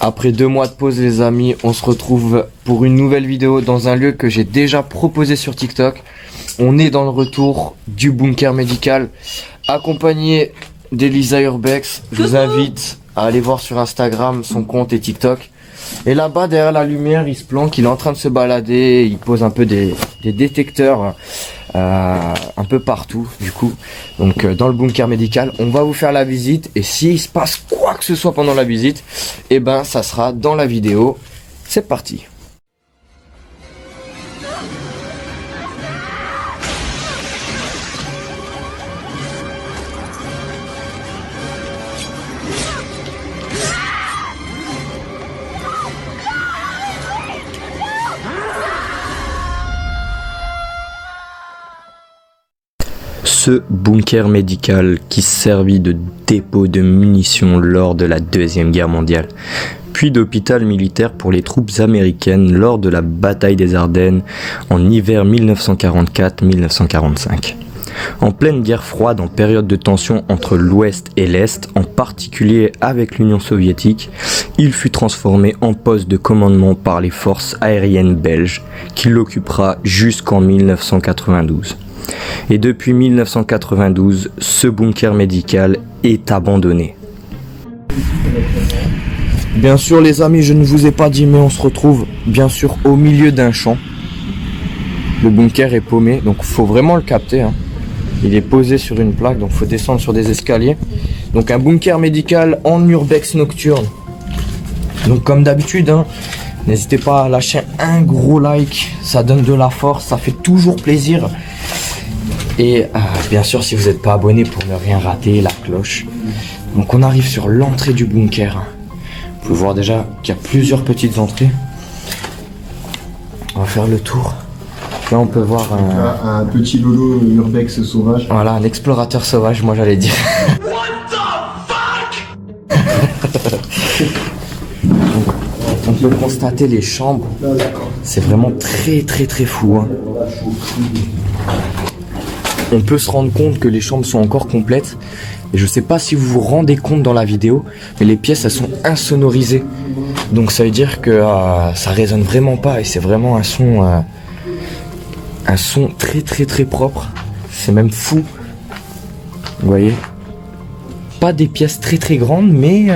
Après 2 mois de pause les amis, on se retrouve pour une nouvelle vidéo dans un lieu que j'ai déjà proposé sur TikTok. On est dans le retour du bunker médical, accompagné d'Elisa Urbex. Je vous invite à aller voir sur Instagram son compte et TikTok. Et là-bas derrière la lumière, il se planque, il est en train de se balader, il pose un peu des détecteurs un peu partout du coup. Donc dans le bunker médical, on va vous faire la visite et s'il se passe quoi que ce soit pendant la visite, et ben ça sera dans la vidéo. C'est parti. Ce bunker médical qui servit de dépôt de munitions lors de la Deuxième Guerre mondiale, puis d'hôpital militaire pour les troupes américaines lors de la bataille des Ardennes en hiver 1944-1945. En pleine guerre froide, en période de tension entre l'Ouest et l'Est, en particulier avec l'Union soviétique, il fut transformé en poste de commandement par les forces aériennes belges, qui l'occupera jusqu'en 1992. Et depuis 1992, ce bunker médical est abandonné. Bien sûr les amis, je ne vous ai pas dit, mais on se retrouve bien sûr au milieu d'un champ. Le bunker est paumé, donc il faut vraiment le capter, hein. Il est posé sur une plaque, donc il faut descendre sur des escaliers. Donc un bunker médical en urbex nocturne. Donc comme d'habitude, hein, n'hésitez pas à lâcher un gros like, ça donne de la force, ça fait toujours plaisir. Et bien sûr, si vous n'êtes pas abonné pour ne rien rater, la cloche. Donc on arrive sur l'entrée du bunker. Vous pouvez voir déjà qu'il y a plusieurs petites entrées. On va faire le tour. Là on peut voir un petit lolo urbex sauvage. Voilà, un explorateur sauvage, moi j'allais dire. What the fuck. On peut constater les chambres. C'est vraiment très fou, hein. On peut se rendre compte que les chambres sont encore complètes. Et je sais pas si vous vous rendez compte dans la vidéo, mais les pièces elles sont insonorisées. Donc ça veut dire que ça résonne vraiment pas et c'est vraiment un son très propre. C'est même fou. Vous voyez, pas des pièces très grandes, mais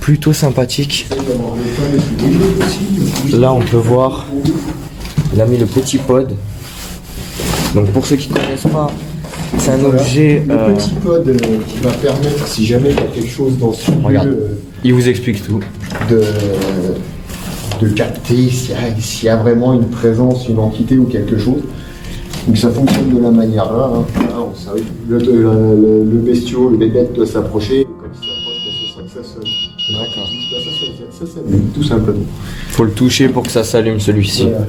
plutôt sympathiques. Là on peut voir, il a mis le petit pod. Donc pour ceux qui ne connaissent pas, c'est un objet... Le petit pod qui va permettre, si jamais il y a quelque chose dans ce lieu... il vous explique tout. De capter s'il y a vraiment une présence, une entité ou quelque chose. Donc ça fonctionne de la manière là. Hein. Le bestiau, le bébête doit s'approcher. Comme ça s'approche, ça sonne. D'accord. Ça sonne, tout simplement. Faut le toucher pour que ça s'allume celui-ci. Voilà.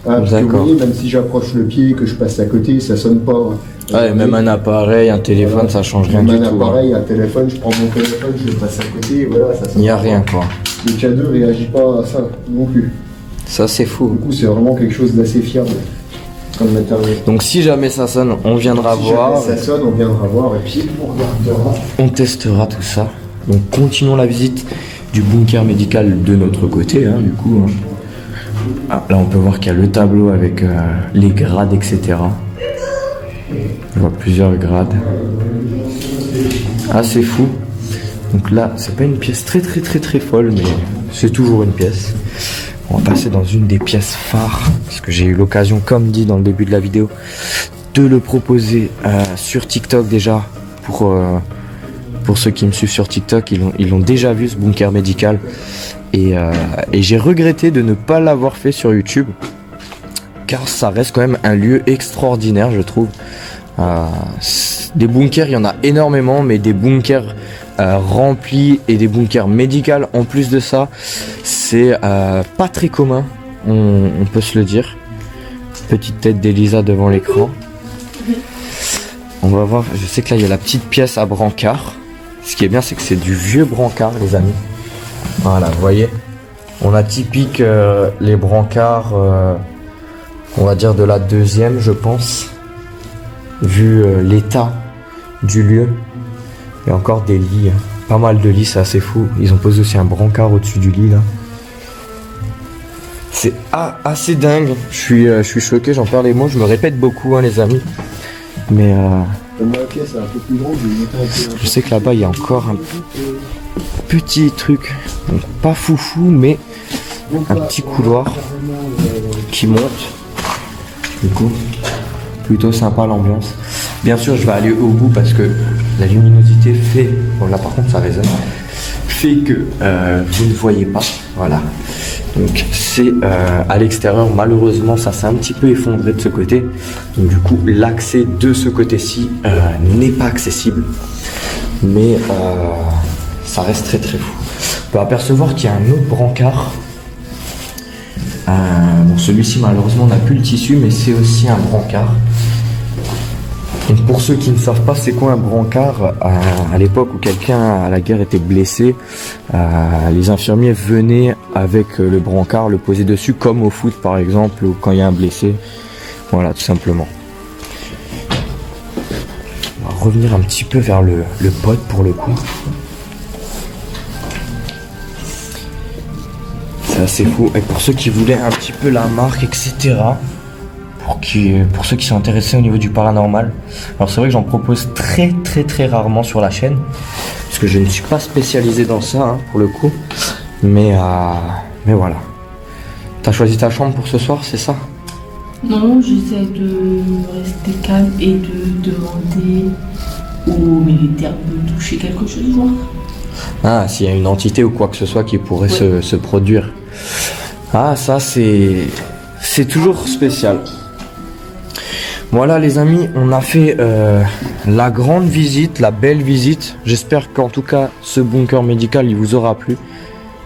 Parce que vous voyez, même si j'approche le pied et que je passe à côté, ça sonne pas. Ouais, même un appareil, un téléphone, voilà. Ça change rien du tout. Un appareil, un téléphone, je prends mon téléphone, je le passe à côté, et voilà, ça sonne. Il n'y a rien quoi. Le K2 réagit pas à ça non plus. Ça c'est fou. Du coup, c'est vraiment quelque chose d'assez fiable comme matériel. Donc si jamais ça sonne, on viendra voir. Si jamais ça sonne, on viendra voir et puis on regardera. On testera tout ça. Donc continuons la visite du bunker médical de notre côté, hein, du coup. Hein. Ah, là on peut voir qu'il y a le tableau avec les grades, etc. On voit plusieurs grades. Ah c'est fou. Donc là c'est pas une pièce très folle, mais c'est toujours une pièce. On va passer dans une des pièces phares, parce que j'ai eu l'occasion, comme dit dans le début de la vidéo, de le proposer sur TikTok déjà. Pour ceux qui me suivent sur TikTok, ils l'ont déjà vu ce bunker médical. Et j'ai regretté de ne pas l'avoir fait sur YouTube, car ça reste quand même un lieu extraordinaire, je trouve. Des bunkers, il y en a énormément, mais des bunkers remplis et des bunkers médicaux en plus de ça, c'est pas très commun, on peut se le dire. Petite tête d'Elisa devant l'écran. On va voir, je sais que là il y a la petite pièce à brancard. Ce qui est bien, c'est que c'est du vieux brancard, les amis. Voilà, vous voyez, on a typique les brancards, on va dire de la deuxième, je pense, vu l'état du lieu. Il y a encore des lits. pas mal de lits, c'est assez fou. Ils ont posé aussi un brancard au-dessus du lit là. C'est assez dingue. Je suis choqué, j'en perds les mots. Je me répète beaucoup, hein, les amis. Mais La pièce est un peu plus grande. je sais que là-bas il y a encore un petit truc, donc pas foufou, mais un petit couloir qui monte. Du coup, plutôt sympa l'ambiance. Bien sûr, je vais aller au bout parce que la luminosité fait, bon là par contre ça résonne, fait que vous ne voyez pas. Voilà. Donc c'est à l'extérieur, malheureusement ça s'est un petit peu effondré de ce côté. Donc du coup l'accès de ce côté-ci n'est pas accessible. Mais ça reste très très fou. On peut apercevoir qu'il y a un autre brancard. Bon, celui-ci malheureusement n'a plus le tissu, mais c'est aussi un brancard. Donc pour ceux qui ne savent pas c'est quoi un brancard, à l'époque où quelqu'un à la guerre était blessé, les infirmiers venaient avec le brancard le poser dessus, comme au foot par exemple, ou quand il y a un blessé. Voilà, tout simplement. On va revenir un petit peu vers le pod pour le coup. C'est assez fou. Et pour ceux qui voulaient un petit peu la marque, etc., pour ceux qui sont intéressés au niveau du paranormal, alors c'est vrai que j'en propose très très très rarement sur la chaîne, parce que je ne suis pas spécialisé dans ça, hein, pour le coup. Mais voilà. T'as choisi ta chambre pour ce soir, c'est ça? Non, j'essaie de rester calme et de demander au militaire de toucher quelque chose, voir. Ah, s'il y a une entité ou quoi que ce soit qui pourrait se produire. Ah, ça c'est toujours spécial. Voilà les amis, on a fait la grande visite, la belle visite. J'espère qu'en tout cas ce bunker médical il vous aura plu.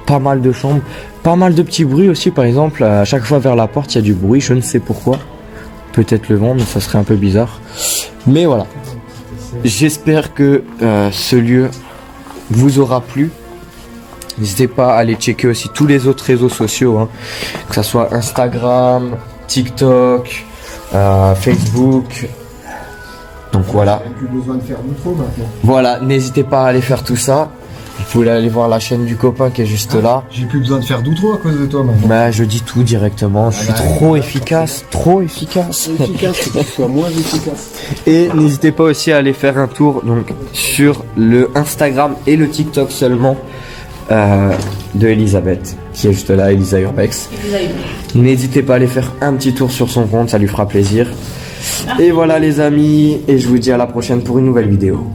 Pas mal de chambres, pas mal de petits bruits aussi. Par exemple, à chaque fois vers la porte il y a du bruit, je ne sais pourquoi. Peut-être le vent, mais ça serait un peu bizarre. Mais voilà, j'espère que ce lieu vous aura plu. N'hésitez pas à aller checker aussi tous les autres réseaux sociaux, hein, que ce soit Instagram, TikTok, Facebook. Donc voilà. Il n'y a plus besoin de faire d'intro maintenant. Voilà, n'hésitez pas à aller faire tout ça. Vous pouvez aller voir la chaîne du copain qui est juste là. J'ai plus besoin de faire d'outro à cause de toi maintenant. Bah je dis tout directement, je suis trop efficace, trop efficace. Efficace, que tu sois moins efficace. Et n'hésitez pas aussi à aller faire un tour donc sur le Instagram et le TikTok seulement de Elisabeth, qui est juste là, Elisa Urbex. N'hésitez pas à aller faire un petit tour sur son compte, ça lui fera plaisir. Et voilà les amis, et je vous dis à la prochaine pour une nouvelle vidéo.